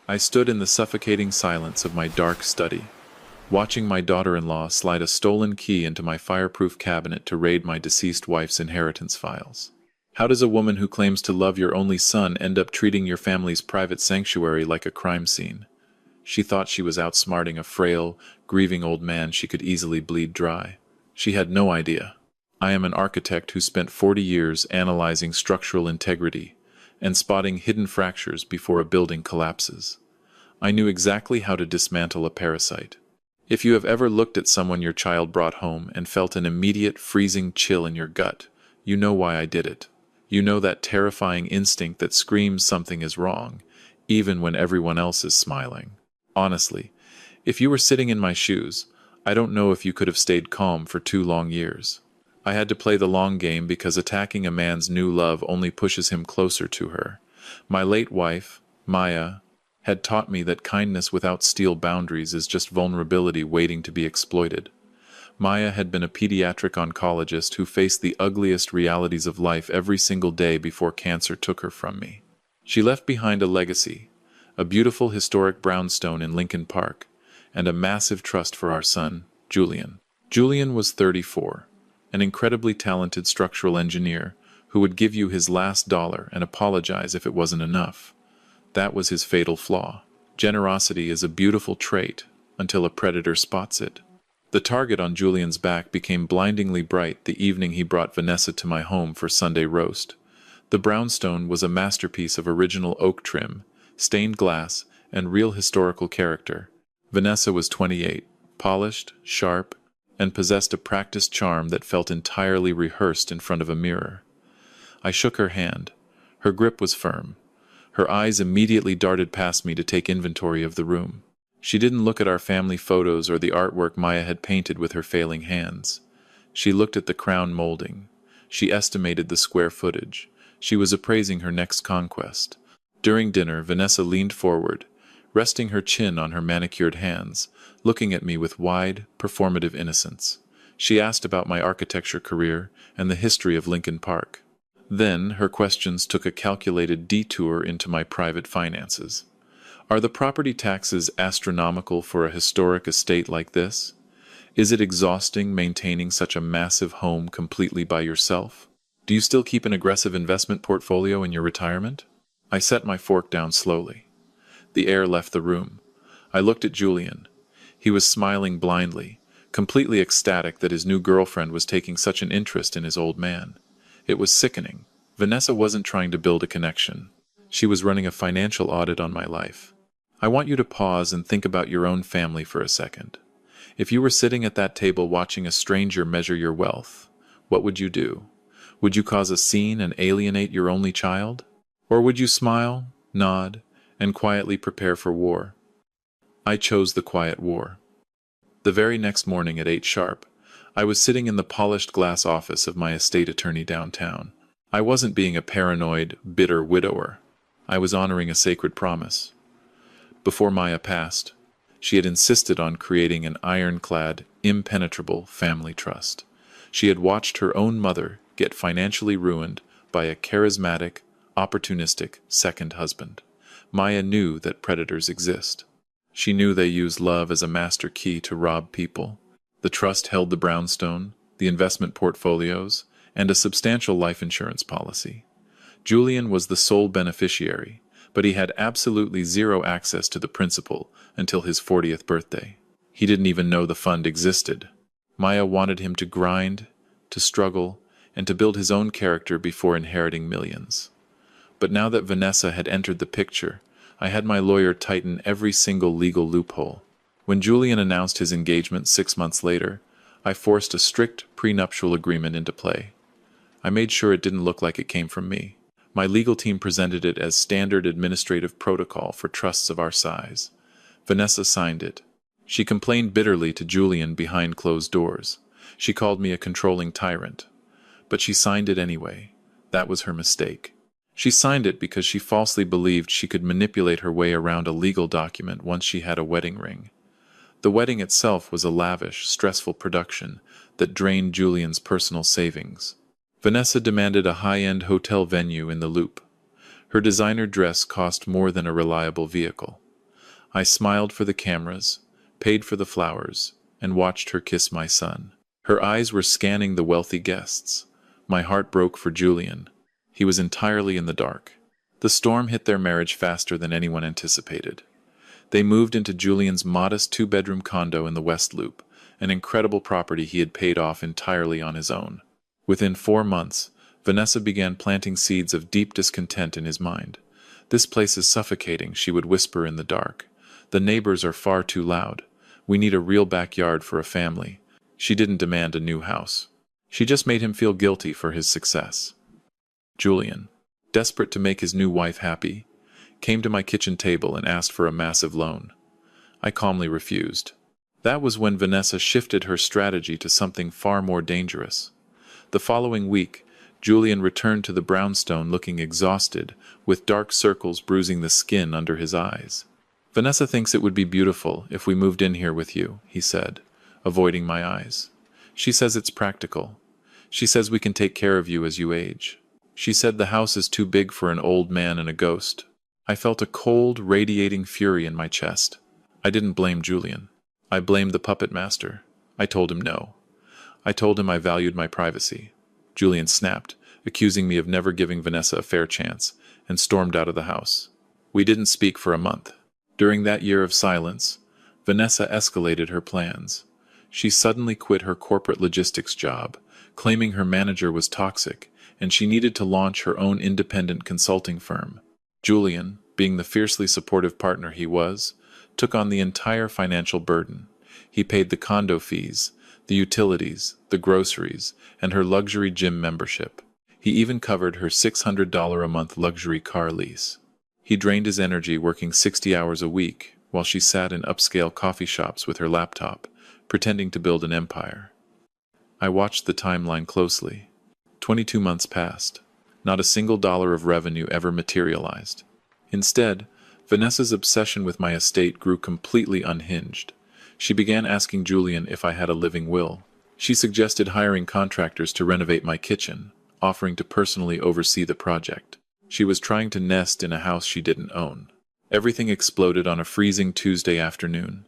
I stood in the suffocating silence of my dark study, watching my daughter-in-law slide a stolen key into my fireproof cabinet to raid my deceased wife's inheritance files. How does a woman who claims to love your only son end up treating your family's private sanctuary like a crime scene? She thought she was outsmarting a frail, grieving old man she could easily bleed dry. She had no idea. I am an architect who spent 40 years analyzing structural integrity and spotting hidden fractures before a building collapses. I knew exactly how to dismantle a parasite. If you have ever looked at someone your child brought home and felt an immediate freezing chill in your gut, you know why I did it. You know that terrifying instinct that screams something is wrong, even when everyone else is smiling. Honestly, if you were sitting in my shoes, I don't know if you could have stayed calm for 2 long years. I had to play the long game because attacking a man's new love only pushes him closer to her. My late wife, Maya, had taught me that kindness without steel boundaries is just vulnerability waiting to be exploited. Maya had been a pediatric oncologist who faced the ugliest realities of life every single day before cancer took her from me. She left behind a legacy, a beautiful historic brownstone in Lincoln Park, and a massive trust for our son, Julian. Julian was 34, an incredibly talented structural engineer who would give you his last dollar and apologize if it wasn't enough. That was his fatal flaw. Generosity is a beautiful trait until a predator spots it. The target on Julian's back became blindingly bright the evening he brought Vanessa to my home for Sunday roast. The brownstone was a masterpiece of original oak trim, stained glass, and real historical character. Vanessa was 28, polished, sharp, and possessed a practiced charm that felt entirely rehearsed in front of a mirror. I shook her hand. Her grip was firm. Her eyes immediately darted past me to take inventory of the room. She didn't look at our family photos or the artwork Maya had painted with her failing hands. She looked at the crown molding. She estimated the square footage. She was appraising her next conquest. During dinner, Vanessa leaned forward, resting her chin on her manicured hands, looking at me with wide, performative innocence. She asked about my architecture career and the history of Lincoln Park. Then, her questions took a calculated detour into my private finances. Are the property taxes astronomical for a historic estate like this? Is it exhausting maintaining such a massive home completely by yourself? Do you still keep an aggressive investment portfolio in your retirement? I set my fork down slowly. The air left the room. I looked at Julian. He was smiling blindly, completely ecstatic that his new girlfriend was taking such an interest in his old man. It was sickening. Vanessa wasn't trying to build a connection. She was running a financial audit on my life. I want you to pause and think about your own family for a second. If you were sitting at that table watching a stranger measure your wealth, what would you do? Would you cause a scene and alienate your only child? Or would you smile, nod, and quietly prepare for war? I chose the quiet war. The very next morning at 8 sharp, I was sitting in the polished glass office of my estate attorney downtown. I wasn't being a paranoid, bitter widower. I was honoring a sacred promise. Before Maya passed, she had insisted on creating an ironclad, impenetrable family trust. She had watched her own mother get financially ruined by a charismatic, opportunistic second husband. Maya knew that predators exist. She knew they use love as a master key to rob people. The trust held the brownstone, the investment portfolios, and a substantial life insurance policy. Julian was the sole beneficiary, but he had absolutely zero access to the principal until his 40th birthday. He didn't even know the fund existed. Maya wanted him to grind, to struggle, and to build his own character before inheriting millions. But now that Vanessa had entered the picture, I had my lawyer tighten every single legal loophole. When Julian announced his engagement 6 months later, I forced a strict prenuptial agreement into play. I made sure it didn't look like it came from me. My legal team presented it as standard administrative protocol for trusts of our size. Vanessa signed it. She complained bitterly to Julian behind closed doors. She called me a controlling tyrant. But she signed it anyway. That was her mistake. She signed it because she falsely believed she could manipulate her way around a legal document once she had a wedding ring. The wedding itself was a lavish, stressful production that drained Julian's personal savings. Vanessa demanded a high-end hotel venue in the Loop. Her designer dress cost more than a reliable vehicle. I smiled for the cameras, paid for the flowers, and watched her kiss my son. Her eyes were scanning the wealthy guests. My heart broke for Julian. He was entirely in the dark. The storm hit their marriage faster than anyone anticipated. They moved into Julian's modest two-bedroom condo in the West Loop, an incredible property he had paid off entirely on his own. Within 4 months, Vanessa began planting seeds of deep discontent in his mind. "This place is suffocating," she would whisper in the dark. "The neighbors are far too loud. We need a real backyard for a family." She didn't demand a new house. She just made him feel guilty for his success. Julian, desperate to make his new wife happy, came to my kitchen table and asked for a massive loan. I calmly refused. That was when Vanessa shifted her strategy to something far more dangerous. The following week, Julian returned to the brownstone looking exhausted, with dark circles bruising the skin under his eyes. "Vanessa thinks it would be beautiful if we moved in here with you," he said, avoiding my eyes. "She says it's practical. She says we can take care of you as you age. She said the house is too big for an old man and a ghost." I felt a cold, radiating fury in my chest. I didn't blame Julian. I blamed the puppet master. I told him no. I told him I valued my privacy. Julian snapped, accusing me of never giving Vanessa a fair chance, and stormed out of the house. We didn't speak for a month. During that year of silence, Vanessa escalated her plans. She suddenly quit her corporate logistics job, claiming her manager was toxic, and she needed to launch her own independent consulting firm. Julian, being the fiercely supportive partner he was, took on the entire financial burden. He paid the condo fees, the utilities, the groceries, and her luxury gym membership. He even covered her $600 a month luxury car lease. He drained his energy working 60 hours a week, while she sat in upscale coffee shops with her laptop, pretending to build an empire. I watched the timeline closely. 22 months passed. Not a single dollar of revenue ever materialized. Instead, Vanessa's obsession with my estate grew completely unhinged. She began asking Julian if I had a living will. She suggested hiring contractors to renovate my kitchen, offering to personally oversee the project. She was trying to nest in a house she didn't own. Everything exploded on a freezing Tuesday afternoon.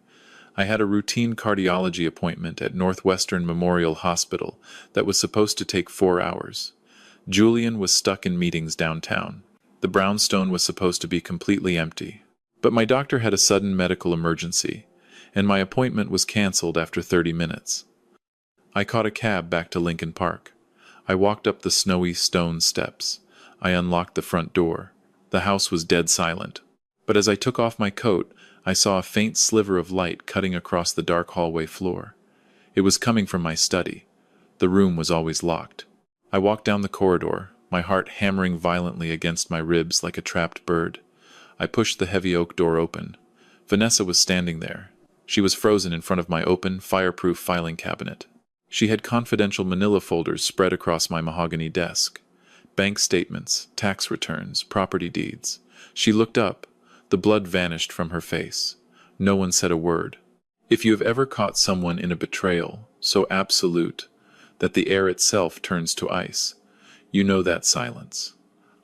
I had a routine cardiology appointment at Northwestern Memorial Hospital that was supposed to take 4 hours. Julian was stuck in meetings downtown. The brownstone was supposed to be completely empty. But my doctor had a sudden medical emergency, and my appointment was canceled after 30 minutes. I caught a cab back to Lincoln Park. I walked up the snowy stone steps. I unlocked the front door. The house was dead silent. But as I took off my coat, I saw a faint sliver of light cutting across the dark hallway floor. It was coming from my study. The room was always locked. I walked down the corridor, my heart hammering violently against my ribs like a trapped bird. I pushed the heavy oak door open. Vanessa was standing there. She was frozen in front of my open, fireproof filing cabinet. She had confidential manila folders spread across my mahogany desk. Bank statements, tax returns, property deeds. She looked up. The blood vanished from her face. No one said a word. If you have ever caught someone in a betrayal so absolute that the air itself turns to ice, you know that silence.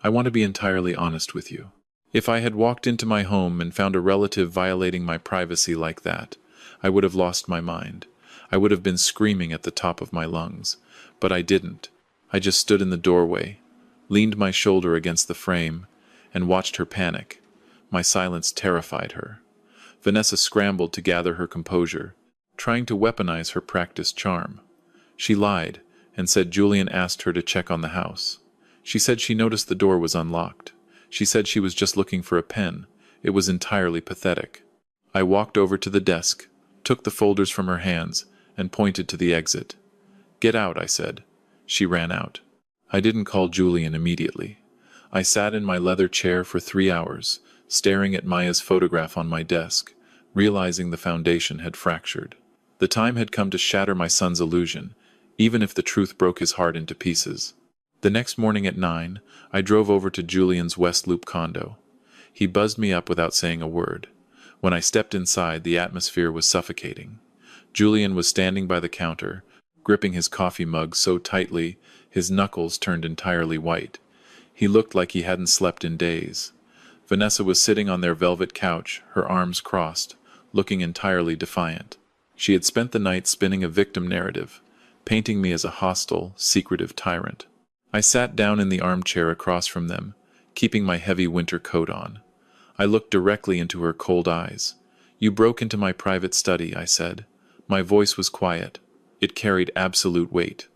I want to be entirely honest with you. If I had walked into my home and found a relative violating my privacy like that, I would have lost my mind. I would have been screaming at the top of my lungs. But I didn't. I just stood in the doorway, leaned my shoulder against the frame, and watched her panic. My silence terrified her. Vanessa scrambled to gather her composure, trying to weaponize her practiced charm. She lied and said Julian asked her to check on the house. She said she noticed the door was unlocked. She said she was just looking for a pen. It was entirely pathetic. I walked over to the desk, took the folders from her hands, and pointed to the exit. "Get out," I said. She ran out. I didn't call Julian immediately. I sat in my leather chair for 3 hours, staring at Maya's photograph on my desk, realizing the foundation had fractured. The time had come to shatter my son's illusion, even if the truth broke his heart into pieces. The next morning at 9, I drove over to Julian's West Loop condo. He buzzed me up without saying a word. When I stepped inside, the atmosphere was suffocating. Julian was standing by the counter, gripping his coffee mug so tightly his knuckles turned entirely white. He looked like he hadn't slept in days. Vanessa was sitting on their velvet couch, her arms crossed, looking entirely defiant. She had spent the night spinning a victim narrative, painting me as a hostile, secretive tyrant. I sat down in the armchair across from them, keeping my heavy winter coat on. I looked directly into her cold eyes. "You broke into my private study," I said. My voice was quiet. It carried absolute weight.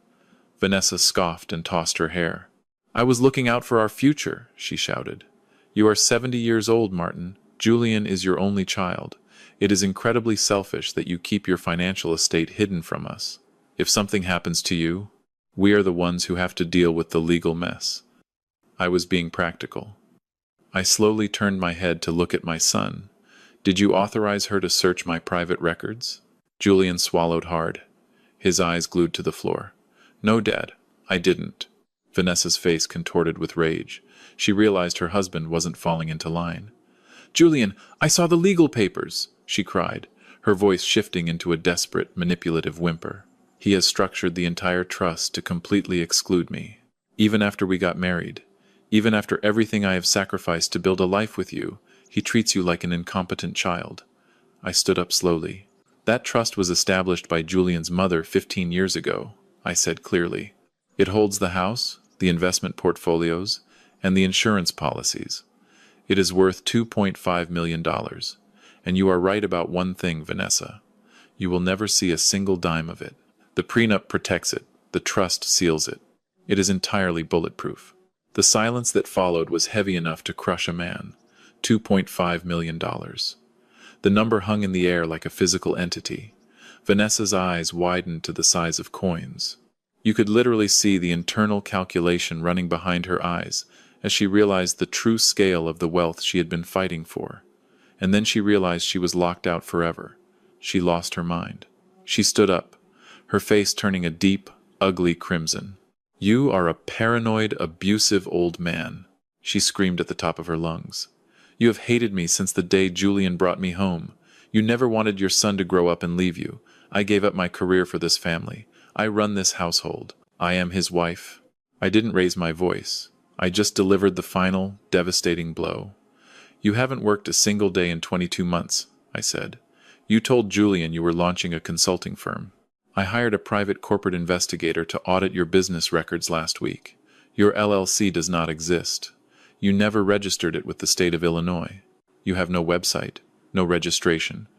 Vanessa scoffed and tossed her hair. "I was looking out for our future," she shouted. "You are 70 years old, Martin. Julian is your only child. It is incredibly selfish that you keep your financial estate hidden from us. If something happens to you, we are the ones who have to deal with the legal mess." I was being practical. I slowly turned my head to look at my son. "Did you authorize her to search my private records?" Julian swallowed hard, his eyes glued to the floor. "No, Dad, I didn't." Vanessa's face contorted with rage. She realized her husband wasn't falling into line. "Julian, I saw the legal papers," she cried, her voice shifting into a desperate, manipulative whimper. "He has structured the entire trust to completely exclude me. Even after we got married, even after everything I have sacrificed to build a life with you, he treats you like an incompetent child." I stood up slowly. "That trust was established by Julian's mother 15 years ago," I said clearly. "It holds the house, the investment portfolios, and the insurance policies. It is worth $2.5 million. And you are right about one thing, Vanessa. You will never see a single dime of it. The prenup protects it. The trust seals it. It is entirely bulletproof." The silence that followed was heavy enough to crush a man. $2.5 million. The number hung in the air like a physical entity. Vanessa's eyes widened to the size of coins. You could literally see the internal calculation running behind her eyes as she realized the true scale of the wealth she had been fighting for. And then she realized she was locked out forever. She lost her mind. She stood up, her face turning a deep, ugly crimson. "You are a paranoid, abusive old man," she screamed at the top of her lungs. "You have hated me since the day Julian brought me home. You never wanted your son to grow up and leave you. I gave up my career for this family. I run this household. I am his wife." I didn't raise my voice. I just delivered the final, devastating blow. "You haven't worked a single day in 22 months, I said. "You told Julian you were launching a consulting firm. I hired a private corporate investigator to audit your business records last week. Your LLC does not exist. You never registered it with the state of Illinois. You have no website, no registration,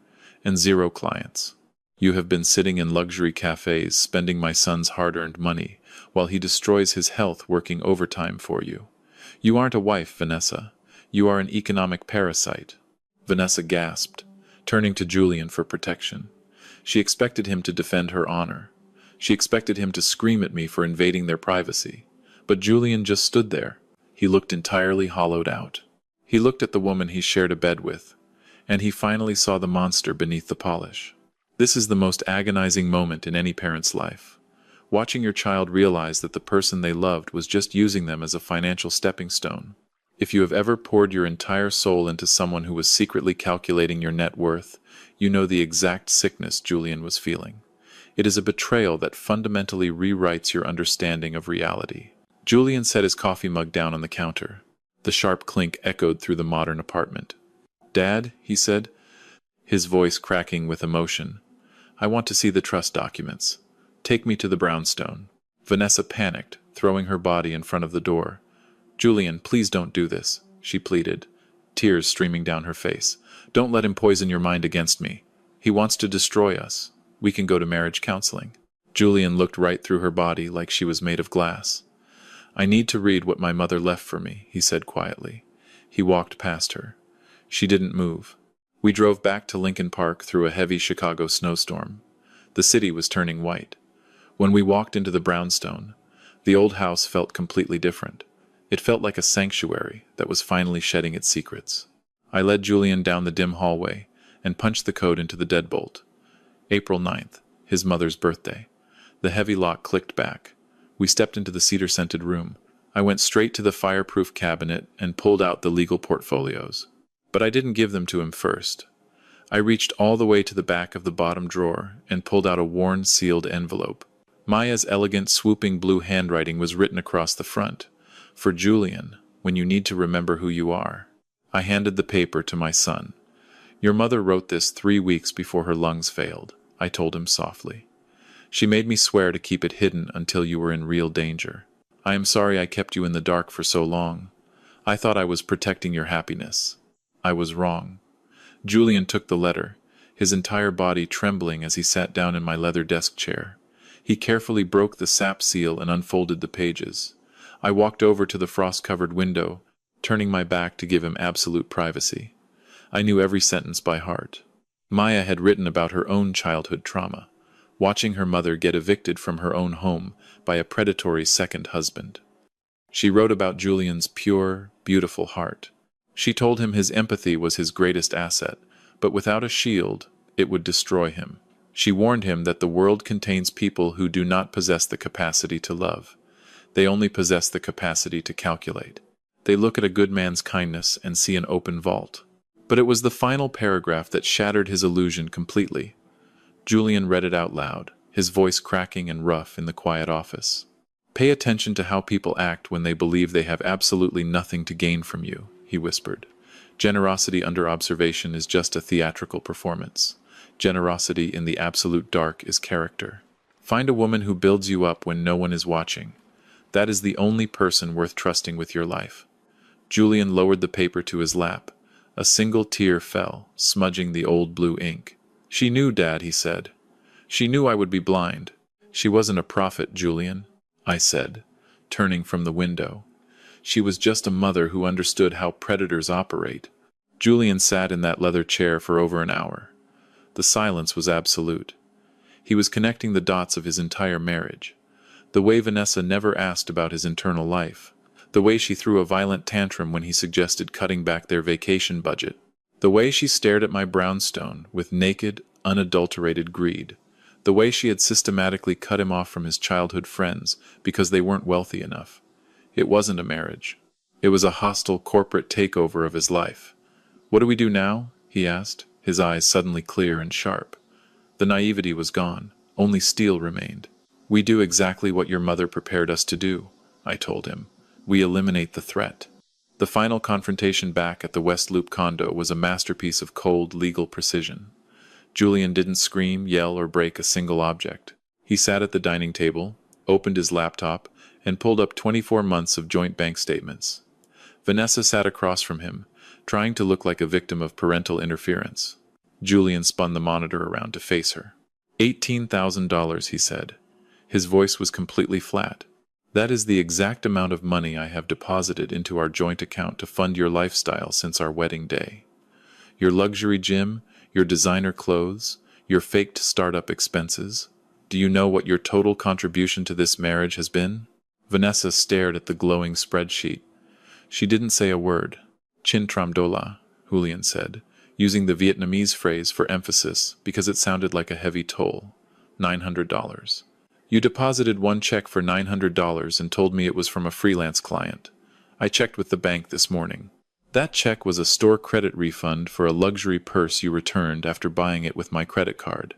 and 0 clients. You have been sitting in luxury cafes spending my son's hard-earned money while he destroys his health working overtime for you. You aren't a wife, Vanessa. You are an economic parasite." Vanessa gasped, turning to Julian for protection. She expected him to defend her honor. She expected him to scream at me for invading their privacy. But Julian just stood there. He looked entirely hollowed out. He looked at the woman he shared a bed with, and he finally saw the monster beneath the polish. This is the most agonizing moment in any parent's life. Watching your child realize that the person they loved was just using them as a financial stepping stone. If you have ever poured your entire soul into someone who was secretly calculating your net worth, you know the exact sickness Julian was feeling. It is a betrayal that fundamentally rewrites your understanding of reality. Julian set his coffee mug down on the counter. The sharp clink echoed through the modern apartment. "Dad," he said, his voice cracking with emotion, "I want to see the trust documents. Take me to the brownstone." Vanessa panicked, throwing her body in front of the door. "Julian, please don't do this," she pleaded, tears streaming down her face. "Don't let him poison your mind against me. He wants to destroy us. We can go to marriage counseling." Julian looked right through her body like she was made of glass. "I need to read what my mother left for me," he said quietly. He walked past her. She didn't move. We drove back to Lincoln Park through a heavy Chicago snowstorm. The city was turning white. When we walked into the brownstone, the old house felt completely different. It felt like a sanctuary that was finally shedding its secrets. I led Julian down the dim hallway and punched the code into the deadbolt. April 9th, his mother's birthday. The heavy lock clicked back. We stepped into the cedar-scented room. I went straight to the fireproof cabinet and pulled out the legal portfolios. But I didn't give them to him first. I reached all the way to the back of the bottom drawer and pulled out a worn, sealed envelope. Maya's elegant, swooping blue handwriting was written across the front. "For Julian, when you need to remember who you are." I handed the paper to my son. Your mother wrote this 3 weeks before her lungs failed, I told him softly. She made me swear to keep it hidden until you were in real danger. I am sorry I kept you in the dark for so long. I thought I was protecting your happiness. I was wrong. Julian took the letter, his entire body trembling as he sat down in my leather desk chair. He carefully broke the sap seal and unfolded the pages. I walked over to the frost-covered window, turning my back to give him absolute privacy. I knew every sentence by heart. Maya had written about her own childhood trauma, watching her mother get evicted from her own home by a predatory second husband. She wrote about Julian's pure, beautiful heart. She told him his empathy was his greatest asset, but without a shield, it would destroy him. She warned him that the world contains people who do not possess the capacity to love. They only possess the capacity to calculate. They look at a good man's kindness and see an open vault. But it was the final paragraph that shattered his illusion completely. Julian read it out loud, his voice cracking and rough in the quiet office. Pay attention to how people act when they believe they have absolutely nothing to gain from you, he whispered. Generosity under observation is just a theatrical performance. Generosity in the absolute dark is character. Find a woman who builds you up when no one is watching. That is the only person worth trusting with your life. Julian lowered the paper to his lap. A single tear fell, smudging the old blue ink. She knew, Dad, he said. She knew I would be blind. She wasn't a prophet, Julian, I said, turning from the window. She was just a mother who understood how predators operate. Julian sat in that leather chair for over an hour. The silence was absolute. He was connecting the dots of his entire marriage. The way Vanessa never asked about his internal life. The way she threw a violent tantrum when he suggested cutting back their vacation budget. The way she stared at my brownstone with naked, unadulterated greed. The way she had systematically cut him off from his childhood friends because they weren't wealthy enough. It wasn't a marriage. It was a hostile corporate takeover of his life. What do we do now? He asked, his eyes suddenly clear and sharp. The naivety was gone. Only steel remained. We do exactly what your mother prepared us to do, I told him. We eliminate the threat. The final confrontation back at the West Loop condo was a masterpiece of cold, legal precision. Julian didn't scream, yell, or break a single object. He sat at the dining table, opened his laptop, and pulled up 24 months of joint bank statements. Vanessa sat across from him, trying to look like a victim of parental interference. Julian spun the monitor around to face her. $18,000, he said. His voice was completely flat. That is the exact amount of money I have deposited into our joint account to fund your lifestyle since our wedding day. Your luxury gym, your designer clothes, your faked startup expenses. Do you know what your total contribution to this marriage has been? Vanessa stared at the glowing spreadsheet. She didn't say a word. Chin tram dola, Julian said, using the Vietnamese phrase for emphasis because it sounded like a heavy toll. $900. You deposited one check for $900 and told me it was from a freelance client. I checked with the bank this morning. That check was a store credit refund for a luxury purse you returned after buying it with my credit card.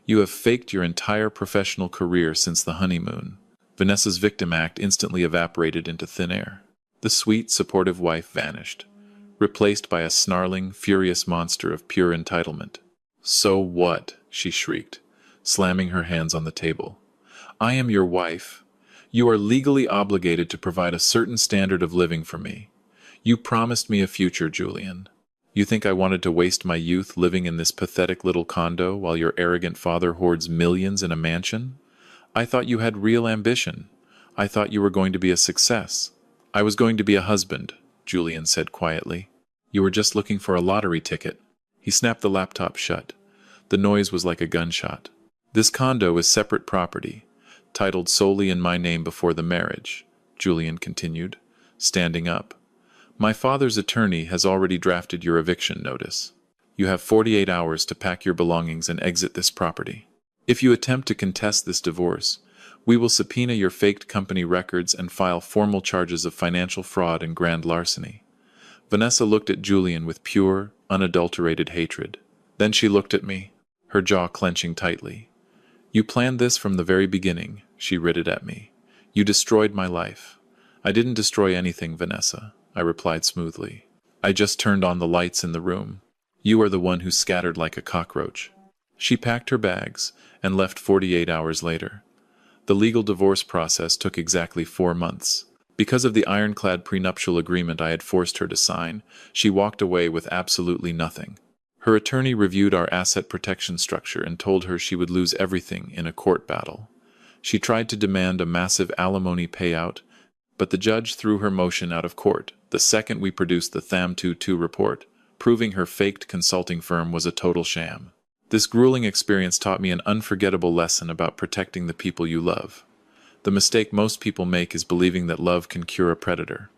You have faked your entire professional career since the honeymoon. Vanessa's victim act instantly evaporated into thin air. The sweet, supportive wife vanished, replaced by a snarling, furious monster of pure entitlement. So what? She shrieked, slamming her hands on the table. I am your wife. You are legally obligated to provide a certain standard of living for me. You promised me a future, Julian. You think I wanted to waste my youth living in this pathetic little condo while your arrogant father hoards millions in a mansion? I thought you had real ambition. I thought you were going to be a success. I was going to be a husband, Julian said quietly. You were just looking for a lottery ticket. He snapped the laptop shut. The noise was like a gunshot. This condo is separate property, titled solely in my name before the marriage, Julian continued, standing up. My father's attorney has already drafted your eviction notice. You have 48 hours to pack your belongings and exit this property. If you attempt to contest this divorce, we will subpoena your faked company records and file formal charges of financial fraud and grand larceny. Vanessa looked at Julian with pure, unadulterated hatred. Then she looked at me, her jaw clenching tightly. You planned this from the very beginning, she writted at me. You destroyed my life. I didn't destroy anything, Vanessa, I replied smoothly. I just turned on the lights in the room. You are the one who scattered like a cockroach." She packed her bags and left 48 hours later. The legal divorce process took exactly 4 months. Because of the ironclad prenuptial agreement I had forced her to sign, she walked away with absolutely nothing. Her attorney reviewed our asset protection structure and told her she would lose everything in a court battle. She tried to demand a massive alimony payout, but the judge threw her motion out of court the second we produced the THAM-22 report, proving her faked consulting firm was a total sham. This grueling experience taught me an unforgettable lesson about protecting the people you love. The mistake most people make is believing that love can cure a predator.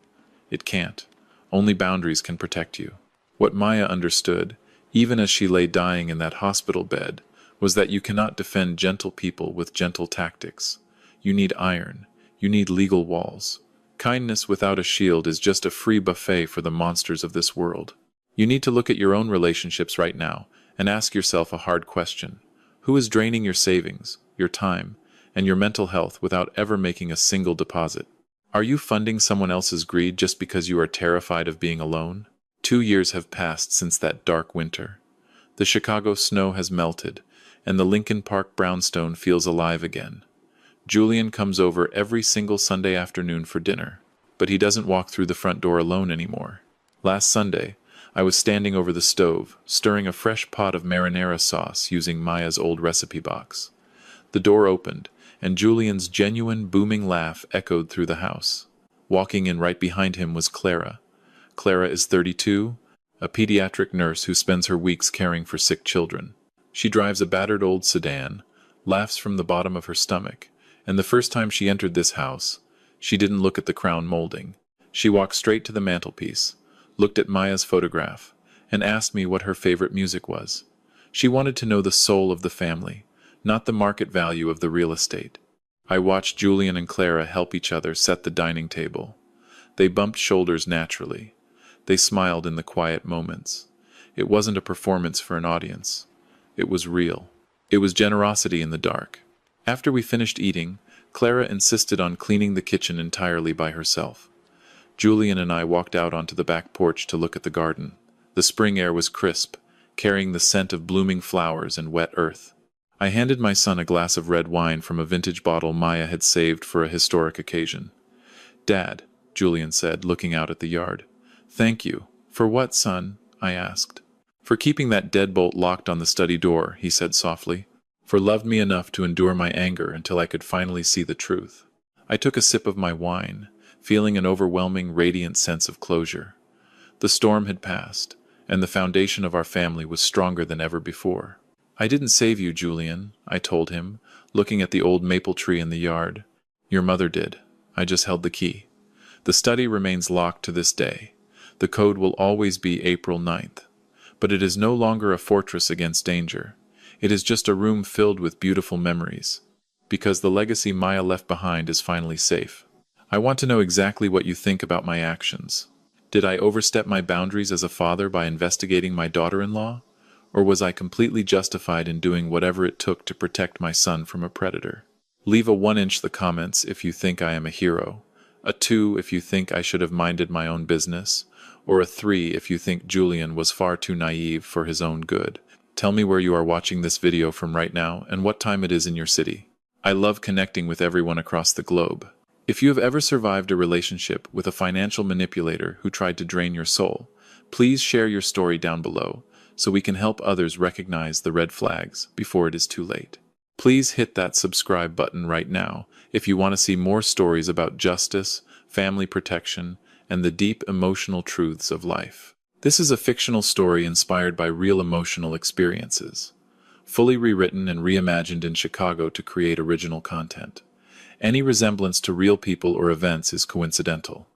It can't. Only boundaries can protect you. What Maya understood, even as she lay dying in that hospital bed, was that you cannot defend gentle people with gentle tactics. You need iron. You need legal walls. Kindness without a shield is just a free buffet for the monsters of this world. You need to look at your own relationships right now and ask yourself a hard question. Who is draining your savings, your time, and your mental health without ever making a single deposit? Are you funding someone else's greed just because you are terrified of being alone? 2 years have passed since that dark winter. The Chicago snow has melted, and the Lincoln Park brownstone feels alive again. Julian comes over every single Sunday afternoon for dinner, but he doesn't walk through the front door alone anymore. Last Sunday, I was standing over the stove, stirring a fresh pot of marinara sauce using Maya's old recipe box. The door opened, and Julian's genuine, booming laugh echoed through the house. Walking in right behind him was Clara. Clara is 32, a pediatric nurse who spends her weeks caring for sick children. She drives a battered old sedan, laughs from the bottom of her stomach, and the first time she entered this house, she didn't look at the crown molding. She walked straight to the mantelpiece, looked at Maya's photograph, and asked me what her favorite music was. She wanted to know the soul of the family, not the market value of the real estate. I watched Julian and Clara help each other set the dining table. They bumped shoulders naturally. They smiled in the quiet moments. It wasn't a performance for an audience. It was real. It was generosity in the dark. After we finished eating, Clara insisted on cleaning the kitchen entirely by herself. Julian and I walked out onto the back porch to look at the garden. The spring air was crisp, carrying the scent of blooming flowers and wet earth. I handed my son a glass of red wine from a vintage bottle Maya had saved for a historic occasion. "Dad," Julian said, looking out at the yard. "Thank you." "For what, son?" I asked. "For keeping that deadbolt locked on the study door," he said softly. "For loved me enough to endure my anger until I could finally see the truth." I took a sip of my wine, feeling an overwhelming, radiant sense of closure. The storm had passed, and the foundation of our family was stronger than ever before. "I didn't save you, Julian," I told him, looking at the old maple tree in the yard. "Your mother did. I just held the key. The study remains locked to this day. The code will always be April 9th. But it is no longer a fortress against danger. It is just a room filled with beautiful memories. Because the legacy Maya left behind is finally safe. I want to know exactly what you think about my actions. Did I overstep my boundaries as a father by investigating my daughter-in-law? Or was I completely justified in doing whatever it took to protect my son from a predator? Leave a 1-inch the comments if you think I am a hero, a 2 if you think I should have minded my own business, or a 3 if you think Julian was far too naive for his own good. Tell me where you are watching this video from right now and what time it is in your city. I love connecting with everyone across the globe. If you have ever survived a relationship with a financial manipulator who tried to drain your soul, please share your story down below so we can help others recognize the red flags before it is too late. Please hit that subscribe button right now if you want to see more stories about justice, family protection, and the deep emotional truths of life. This is a fictional story inspired by real emotional experiences, fully rewritten and reimagined in Chicago to create original content. Any resemblance to real people or events is coincidental.